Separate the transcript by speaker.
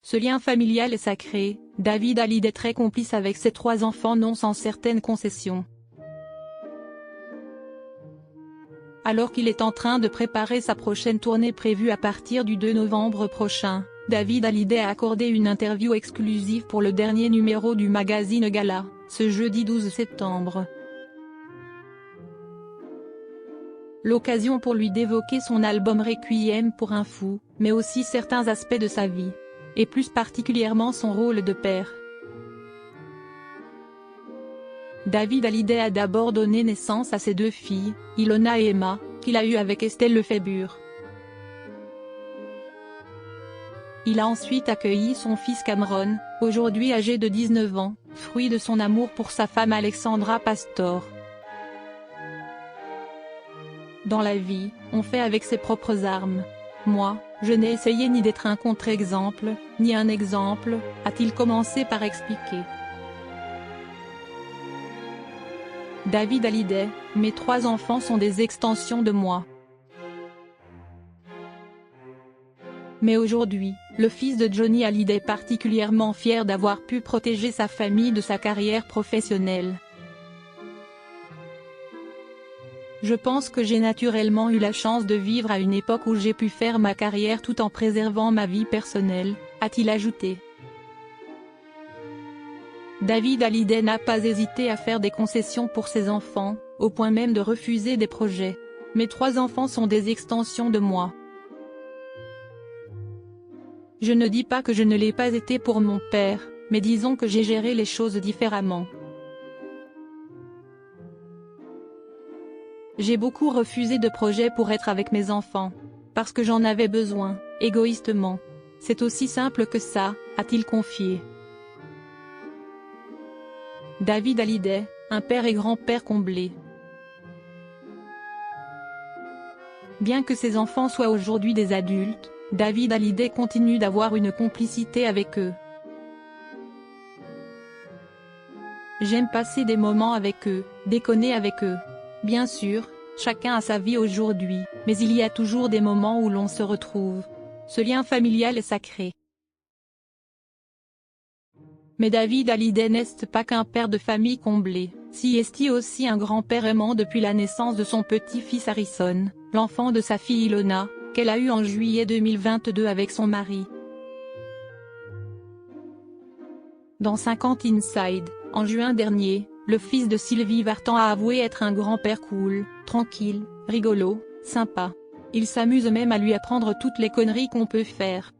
Speaker 1: Ce lien familial est sacré, David Hallyday est très complice avec ses 3 enfants non sans certaines concessions. Alors qu'il est en train de préparer sa prochaine tournée prévue à partir du 2 novembre prochain, David Hallyday a accordé une interview exclusive pour le dernier numéro du magazine Gala, ce jeudi 12 septembre. L'occasion pour lui d'évoquer son album Requiem pour un fou, mais aussi certains aspects de sa vie. Et plus particulièrement son rôle de père. David Hallyday a d'abord donné naissance à ses 2 filles, Ilona et Emma, qu'il a eues avec Estelle Lefébure. Il a ensuite accueilli son fils Cameron, aujourd'hui âgé de 19 ans, fruit de son amour pour sa femme Alexandra Pastor. Dans la vie, on fait avec ses propres armes. Moi, je n'ai essayé ni d'être un contre-exemple, ni un exemple, a-t-il commencé par expliquer. David Hallyday, mes 3 enfants sont des extensions de moi. Mais aujourd'hui, le fils de Johnny Hallyday est particulièrement fier d'avoir pu protéger sa famille de sa carrière professionnelle. Je pense que j'ai naturellement eu la chance de vivre à une époque où j'ai pu faire ma carrière tout en préservant ma vie personnelle, a-t-il ajouté. David Hallyday n'a pas hésité à faire des concessions pour ses enfants, au point même de refuser des projets. Mes 3 enfants sont des extensions de moi. Je ne dis pas que je ne l'ai pas été pour mon père, mais disons que j'ai géré les choses différemment. J'ai beaucoup refusé de projets pour être avec mes enfants. Parce que j'en avais besoin, égoïstement. C'est aussi simple que ça, a-t-il confié. David Hallyday, un père et grand-père comblé. Bien que ses enfants soient aujourd'hui des adultes, David Hallyday continue d'avoir une complicité avec eux. J'aime passer des moments avec eux, déconner avec eux. Bien sûr, chacun a sa vie aujourd'hui, mais il y a toujours des moments où l'on se retrouve. Ce lien familial est sacré. Mais David Hallyday n'est pas qu'un père de famille comblé, si est aussi un grand-père aimant depuis la naissance de son petit-fils Harrison, l'enfant de sa fille Ilona, qu'elle a eu en juillet 2022 avec son mari. Dans 50 Inside, en juin dernier, le fils de Sylvie Vartan a avoué être un grand-père cool, tranquille, rigolo, sympa. Il s'amuse même à lui apprendre toutes les conneries qu'on peut faire.